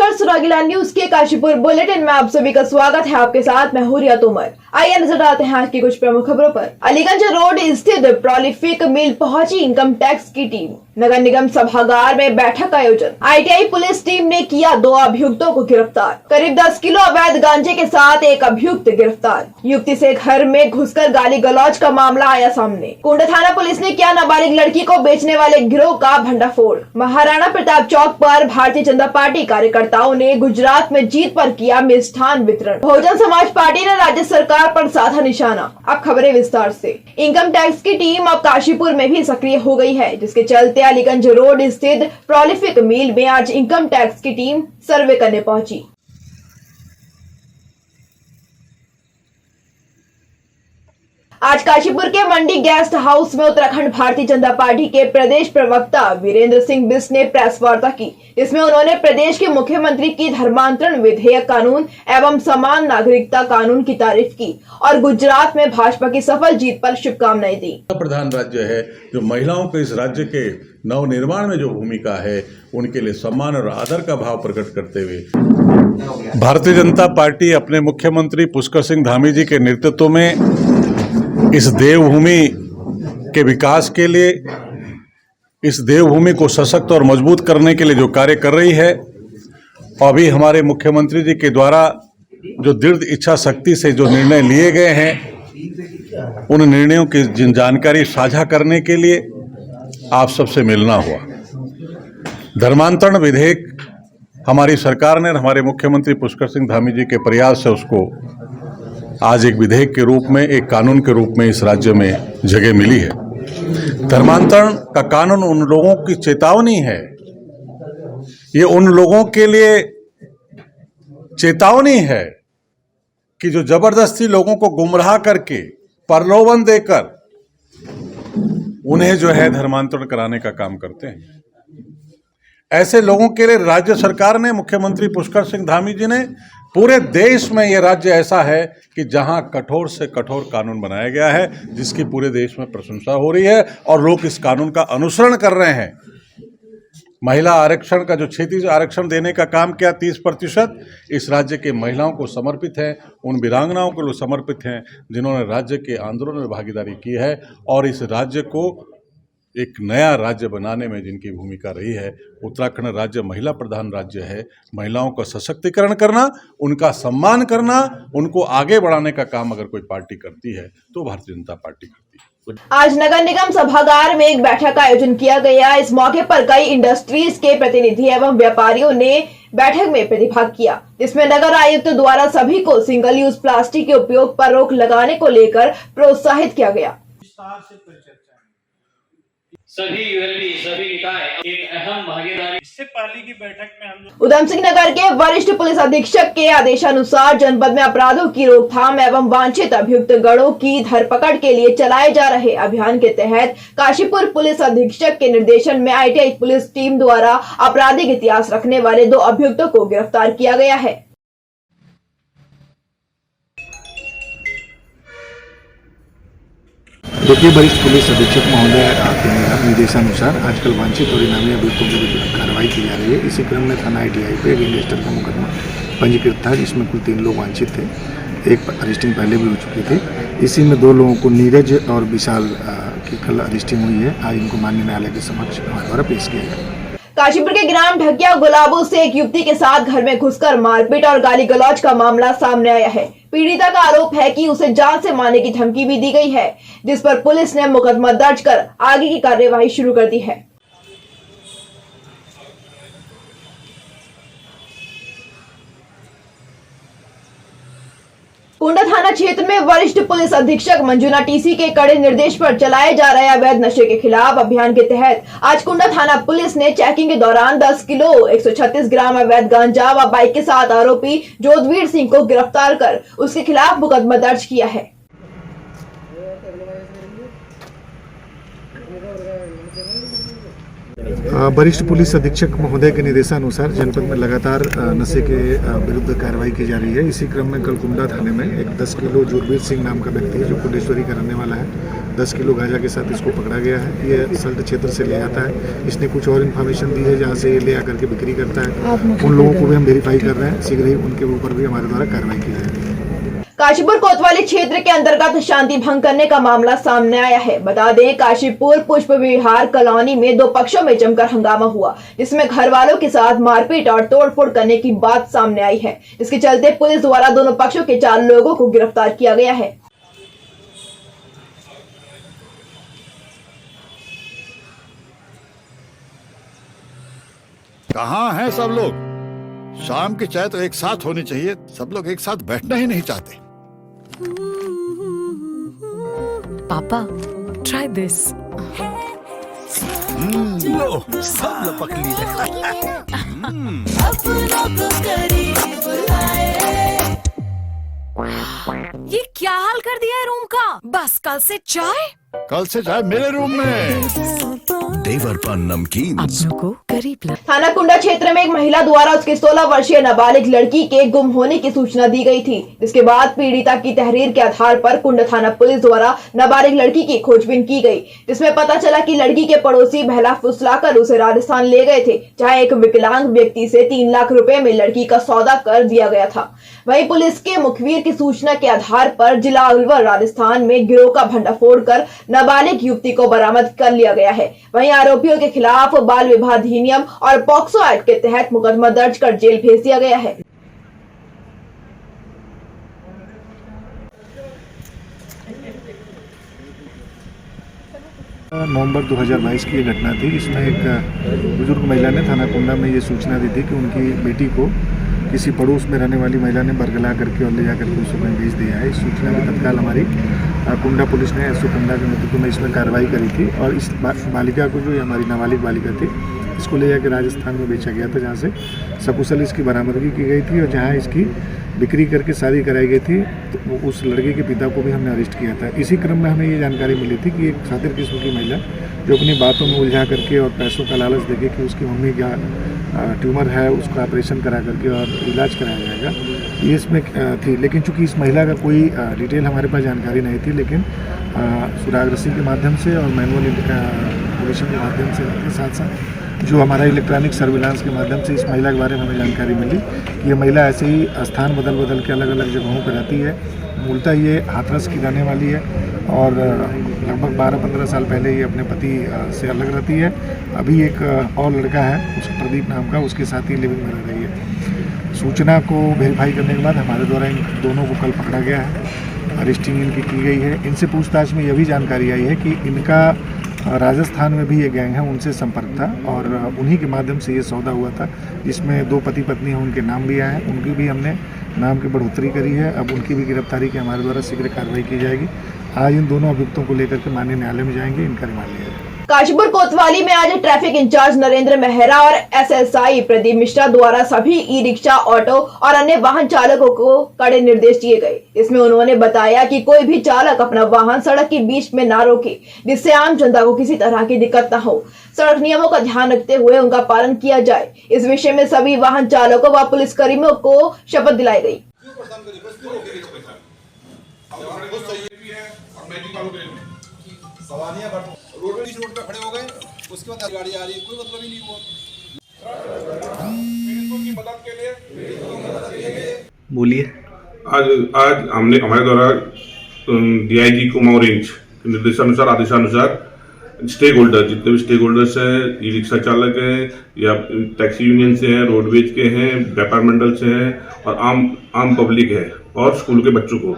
नमस्कार, सुरागीला न्यूज के काशीपुर बुलेटिन में आप सभी का स्वागत है। आपके साथ मैं हूं रिया तोमर। आइए नजर डालते हैं आज की कुछ प्रमुख खबरों पर। अलीगंज रोड स्थित प्रोलिफिक मिल पहुंची इनकम टैक्स की टीम। नगर निगम सभागार में बैठक का आयोजन। आईटीआई पुलिस टीम ने किया 2 अभियुक्तों को गिरफ्तार। करीब 10 किलो अवैध गांजे के साथ एक अभियुक्त गिरफ्तार। युवती से घर में घुसकर गाली गलौज का मामला आया सामने। कुंडा थाना पुलिस ने किया नाबालिग लड़की को बेचने वाले गिरोह का भंडाफोड़। महाराणा प्रताप चौक पर भारतीय जनता पार्टी कार्यकर्ताओं ने गुजरात में जीत पर किया मिष्ठान वितरण। बहुजन समाज पार्टी ने राज्य सरकार पर साधा निशाना। अब खबरें विस्तार से। इनकम टैक्स की टीम अब काशीपुर में भी सक्रिय हो गई है, जिसके चलते अलीगंज रोड स्थित प्रोलिफिक मिल में आज इनकम टैक्स की टीम सर्वे करने पहुंची। आज काशीपुर के मंडी गेस्ट हाउस में उत्तराखंड भारतीय जनता पार्टी के प्रदेश प्रवक्ता वीरेंद्र सिंह बिष्ट ने प्रेस वार्ता की, जिसमें उन्होंने प्रदेश के मुख्यमंत्री की धर्मांतरण विधेयक कानून एवं समान नागरिकता कानून की तारीफ की और गुजरात में भाजपा की सफल जीत पर शुभकामनाएं दी। प्रधान राज्य है, जो महिलाओं के इस राज्य के नवनिर्माण में जो भूमिका है, उनके लिए सम्मान और आदर का भाव प्रकट करते हुए भारतीय जनता पार्टी अपने मुख्यमंत्री पुष्कर सिंह धामी जी के नेतृत्व में इस देवभूमि के विकास के लिए, इस देवभूमि को सशक्त और मजबूत करने के लिए जो कार्य कर रही है, अभी हमारे मुख्यमंत्री जी के द्वारा जो दृढ़ इच्छा शक्ति से जो निर्णय लिए गए हैं, उन निर्णयों की जानकारी साझा करने के लिए आप सबसे मिलना हुआ। धर्मांतरण विधेयक हमारी सरकार ने, हमारे मुख्यमंत्री पुष्कर सिंह धामी जी के प्रयास से उसको आज एक विधेयक के रूप में, एक कानून के रूप में इस राज्य में जगह मिली है। धर्मांतरण का कानून उन लोगों की चेतावनी है, ये उन लोगों के लिए चेतावनी है कि जो जबरदस्ती लोगों को गुमराह करके, प्रलोभन देकर उन्हें जो है धर्मांतरण कराने का काम करते हैं। ऐसे लोगों के लिए राज्य सरकार ने, मुख्यमंत्री पुष्कर सिंह धामी जी ने, पूरे देश में यह राज्य ऐसा है कि जहां कठोर से कठोर कानून बनाया गया है, जिसकी पूरे देश में प्रशंसा हो रही है और लोग इस कानून का अनुसरण कर रहे हैं। महिला आरक्षण का जो 36 आरक्षण देने का काम किया, 30% इस राज्य के महिलाओं को समर्पित है, उन वीरांगनाओं को लोग समर्पित हैं जिन्होंने राज्य के आंदोलन में भागीदारी की है और इस राज्य को एक नया राज्य बनाने में जिनकी भूमिका रही है। उत्तराखंड राज्य महिला प्रधान राज्य है। महिलाओं का सशक्तिकरण करना, उनका सम्मान करना, उनको आगे बढ़ाने का काम अगर कोई पार्टी करती है तो भारतीय जनता पार्टी करती है। आज नगर निगम सभागार में एक बैठक का आयोजन किया गया। इस मौके पर कई इंडस्ट्रीज के प्रतिनिधि एवं व्यापारियों ने बैठक में प्रतिभाग किया, जिसमें नगर आयुक्त द्वारा सभी को सिंगल यूज प्लास्टिक के उपयोग पर रोक लगाने को लेकर प्रोत्साहित किया गया। सभी यूएलबी, सभी निकाय एक अहम भागीदारी। इससे पहले की बैठक में हम उधम सिंह नगर के वरिष्ठ पुलिस अधीक्षक के आदेशानुसार जनपद में अपराधों की रोकथाम एवं वांछित अभियुक्त गणों की धरपकड़ के लिए चलाए जा रहे अभियान के तहत काशीपुर पुलिस अधीक्षक के निर्देशन में आईटीआई पुलिस टीम द्वारा आपराधिक इतिहास रखने वाले 2 अभियुक्तों को गिरफ्तार किया गया है। देखिए, वरिष्ठ पुलिस अधीक्षक महोदय के निर्देशानुसार आजकल वांछित और इनामी अभियुक्तों के विरुद्ध कार्रवाई की जा रही है। इसी क्रम में थाना आईटीआई पे एक इन्वेस्टर का मुकदमा पंजीकृत था, जिसमें कुल 3 लोग वांछित थे। एक अरेस्टिंग पहले भी हो चुकी थी। इसी में 2 लोगों को नीरज और विशाल की कल अरेस्टिंग हुई है। आज इनको माननीय न्यायालय के समक्ष हमारे द्वारा पेश किया गया। काशीपुर के ग्राम ढकिया गुलाबो से एक युवती के साथ घर में घुसकर मारपीट और गाली गलौज का मामला सामने आया है। पीड़िता का आरोप है कि उसे जान से मारने की धमकी भी दी गई है, जिस पर पुलिस ने मुकदमा दर्ज कर आगे की कार्यवाही शुरू कर दी है। कुंडा थाना क्षेत्र में वरिष्ठ पुलिस अधीक्षक मंजुना टीसी के कड़े निर्देश पर चलाए जा रहे अवैध नशे के खिलाफ अभियान के तहत आज कुंडा थाना पुलिस ने चेकिंग के दौरान 10 किलो 136 ग्राम अवैध गांजा व बाइक के साथ आरोपी जोधवीर सिंह को गिरफ्तार कर उसके खिलाफ मुकदमा दर्ज किया है। वरिष्ठ पुलिस अधीक्षक महोदय के निर्देशानुसार जनपद में लगातार नशे के विरुद्ध कार्रवाई की जा रही है। इसी क्रम में कल कुंडा थाने में एक 10 किलो जुरबीर सिंह नाम का व्यक्ति है जो कुंडेश्वरी का रहने वाला है, 10 किलो गांजा के साथ इसको पकड़ा गया है। ये सल्ट क्षेत्र से ले आता है। इसने कुछ और इन्फॉर्मेशन दी है जहाँ से ये ले आकर के बिक्री करता है। उन लोगों को भी हम वेरीफाई कर रहे हैं। शीघ्र ही उनके ऊपर भी हमारे द्वारा कार्रवाई की जाएगी। काशीपुर कोतवाली क्षेत्र के अंतर्गत शांति भंग करने का मामला सामने आया है। बता दें, काशीपुर पुष्प विहार कॉलोनी में दो पक्षों में जमकर हंगामा हुआ, जिसमें घर वालों के साथ मारपीट और तोड़फोड़ करने की बात सामने आई है, जिसके चलते पुलिस द्वारा दोनों पक्षों के 4 लोगों को गिरफ्तार किया गया है। कहाँ हैं सब लोग? शाम की चाय तो एक साथ होनी चाहिए। सब लोग एक साथ बैठना ही नहीं चाहते। पापा, try this. लो, सब लपक ली है। ये क्या हाल कर दिया है रूम का? बस कल से चाय? कल से चाय मेरे रूम में। देवर पान नमकीन। अपनों को करीब ला। थाना कुंडा क्षेत्र में एक महिला द्वारा उसकी 16 वर्षीय नाबालिग लड़की के गुम होने की सूचना दी गई थी, जिसके बाद पीड़िता की तहरीर के आधार पर कुंडा थाना पुलिस द्वारा नाबालिग लड़की की खोजबीन की गई, जिसमें पता चला कि लड़की के पड़ोसी बहला फुसलाकर उसे राजस्थान ले गए थे, जहां एक विकलांग व्यक्ति से 3 लाख रुपए में लड़की का सौदा कर दिया गया था। वहीं पुलिस के मुखबिर की सूचना के आधार पर जिला अलवर राजस्थान में गिरोह का भंडाफोड़ कर नाबालिग युवती को बरामद कर लिया गया है। वहीं आरोपियों के खिलाफ बाल विवाह अधिनियम और पॉक्सो एक्ट के तहत मुकदमा दर्ज कर जेल भेज दिया गया है। नवंबर 2022 की ये घटना थी। इसमें एक बुजुर्ग महिला ने थाना कुंडा में ये सूचना दी थी कि उनकी बेटी को किसी पड़ोस में रहने वाली महिला ने बरगला करके और ले जाकर के उसको भेज दिया है। इस सूचना में तत्काल हमारी कुंडा पुलिस ने एसओ कुंडा के नेतृत्व में इसमें कार्रवाई करी थी और इस बालिका को, जो हमारी नाबालिग बालिका थी, इसको ले जाकर राजस्थान में बेचा गया था, जहाँ से सकुशल इसकी बरामदगी की गई थी और जहाँ इसकी बिक्री करके शादी कराई गई थी। तो उस लड़के के पिता को भी हमने अरेस्ट किया था। इसी क्रम में हमें ये जानकारी मिली थी कि एक खातिर किस्म की महिला जो अपनी बातों में उलझा करके और पैसों का लालच देके कि उसकी मम्मी का ट्यूमर है, उसका ऑपरेशन करा करके और इलाज कराया जाएगा, ये इसमें थी। लेकिन चूंकि इस महिला का कोई डिटेल हमारे पास जानकारी नहीं थी, लेकिन सुराग रस्सी के माध्यम से और मैनुअल इन्वेस्टिगेशन के माध्यम से के साथ साथ जो हमारा इलेक्ट्रॉनिक सर्विलांस के माध्यम से इस महिला के बारे में हमें जानकारी मिली कि ये महिला ऐसे ही स्थान बदल बदल के अलग अलग जगहों पर रहती है। मूलतः ये हाथरस की रहने वाली है और लगभग 12-15 साल पहले ये अपने पति से अलग रहती है। अभी एक और लड़का है उसका प्रदीप नाम का, उसके साथ ही लिविंग में रह रही है। सूचना को वेरीफाई करने के बाद हमारे द्वारा इन दोनों को कल पकड़ा गया है, अरेस्टिंग इनकी की गई है। इनसे पूछताछ में यह भी जानकारी आई है कि इनका राजस्थान में भी ये गैंग है, उनसे संपर्क था और उन्हीं के माध्यम से ये सौदा हुआ था, जिसमें 2 पति पत्नी हैं, उनके नाम भी आए हैं। उनकी भी हमने नाम की बढ़ोतरी करी है। अब उनकी भी गिरफ्तारी की हमारे द्वारा शीघ्र कार्रवाई की जाएगी। आज इन दोनों अभियुक्तों को लेकर के माननीय न्यायालय में जाएंगे, इनका रिमांड लिया जाएगा। काशीपुर कोतवाली में आज ट्रैफिक इंचार्ज नरेंद्र मेहरा और एसएसआई प्रदीप मिश्रा द्वारा सभी ई रिक्शा, ऑटो और अन्य वाहन चालकों को कड़े निर्देश दिए गए। इसमें उन्होंने बताया कि कोई भी चालक अपना वाहन सड़क के बीच में ना रोके, जिससे आम जनता को किसी तरह की दिक्कत न हो। सड़क नियमों का ध्यान रखते हुए उनका पालन किया जाए। इस विषय में सभी वाहन चालकों व पुलिसकर्मियों को शपथ दिलाई गई। रोड पे खड़े हो गए, उसके बाद गाड़ी आ रही है, कोई मतलब ही नहीं हुआ। की मदद के लिए बोलिए। आज हमने हमारे द्वारा डीआईजी कुमाऊं रेंज के निर्देशानुसार आदेशानुसार स्टेक होल्डर, जितने भी स्टेक होल्डर्स हैं, ई रिक्शा चालक हैं या टैक्सी यूनियन से हैं, रोडवेज के हैं, व्यापार मंडल से हैं और आम पब्लिक है और स्कूल के बच्चों को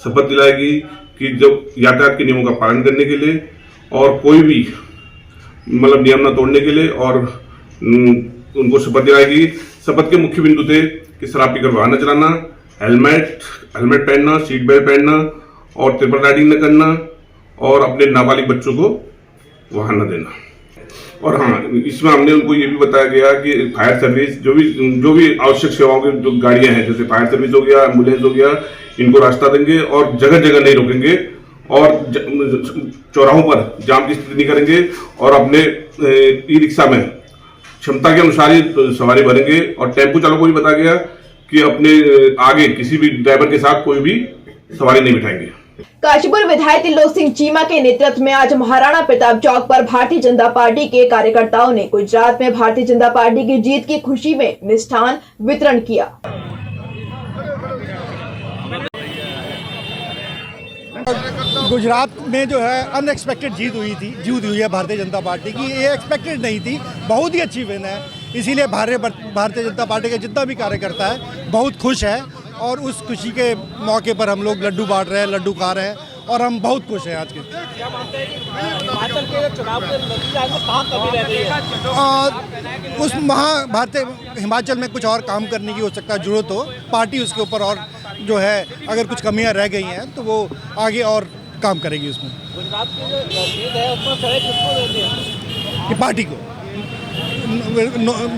शपथ दिलाएगी कि जब यातायात के नियमों का पालन करने के लिए और कोई भी मतलब नियम न तोड़ने के लिए, और उनको शपथ दिलाएगी। शपथ के मुख्य बिंदु थे कि शराब पीकर वाहन न चलाना, हेलमेट पहनना, सीट बेल्ट पहनना और ट्रिपल राइडिंग न करना और अपने नाबालिग बच्चों को वाहन न देना। और हाँ, इसमें हमने उनको ये भी बताया गया कि फायर सर्विस जो भी आवश्यक सेवाओं की जो गाड़ियां हैं, जैसे फायर सर्विस हो गया, एम्बुलेंस हो गया, इनको रास्ता देंगे और जगह जगह नहीं रोकेंगे और चौराहों पर जाम की स्थिति नहीं करेंगे और अपने ई रिक्शा में क्षमता के अनुसार ही सवारी भरेंगे। और टेम्पो चालकों को भी बताया गया कि अपने आगे किसी भी ड्राइवर के साथ कोई भी सवारी नहीं बिठाएंगे। काशीपुर विधायक त्रिलोक सिंह चीमा के नेतृत्व में आज महाराणा प्रताप चौक पर भारतीय जनता पार्टी के कार्यकर्ताओं ने गुजरात में भारतीय जनता पार्टी की जीत की खुशी में मिष्ठान वितरण किया। गुजरात में जो है अनएक्सपेक्टेड जीत हुई है भारतीय जनता पार्टी की। ये एक्सपेक्टेड नहीं थी, बहुत ही अच्छी विन है। इसीलिए भारतीय जनता पार्टी के जितना भी कार्यकर्ता है बहुत खुश है और उस खुशी के मौके पर हम लोग लड्डू बांट रहे हैं, लड्डू खा रहे हैं और हम बहुत खुश हैं आज के। हिमाचल के चुनाव के नतीजे कहाँ कमी रह गई है? और उस हिमाचल में कुछ और काम करने की हो सकता है जरूरत हो, पार्टी उसके ऊपर और जो है अगर कुछ कमियां रह गई हैं तो वो आगे और काम करेगी उसमें। गुजरात की जो जीत है उसमें श्रेय किसको देते हैं? कि पार्टी को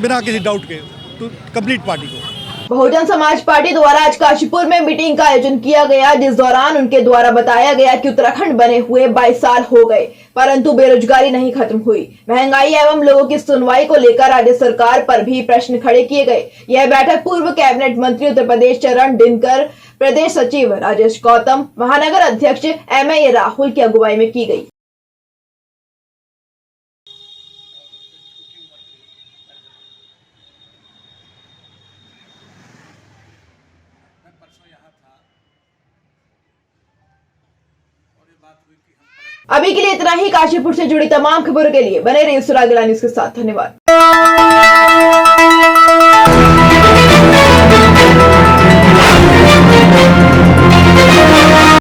बिना किसी डाउट के तो कंप्लीट पार्टी को। बहुजन समाज पार्टी द्वारा आज काशीपुर में मीटिंग का आयोजन किया गया, जिस दौरान उनके द्वारा बताया गया कि उत्तराखंड बने हुए 22 साल हो गए परंतु बेरोजगारी नहीं खत्म हुई। महंगाई एवं लोगों की सुनवाई को लेकर राज्य सरकार पर भी प्रश्न खड़े किए गए। यह बैठक पूर्व कैबिनेट मंत्री उत्तर प्रदेश चरण दिनकर, प्रदेश सचिव राजेश गौतम, महानगर अध्यक्ष MA राहुल की अगुवाई में की गई। अभी के लिए इतना ही। काशीपुर से जुड़ी तमाम खबरों के लिए बने रहिए सुराग न्यूज़ के साथ। धन्यवाद।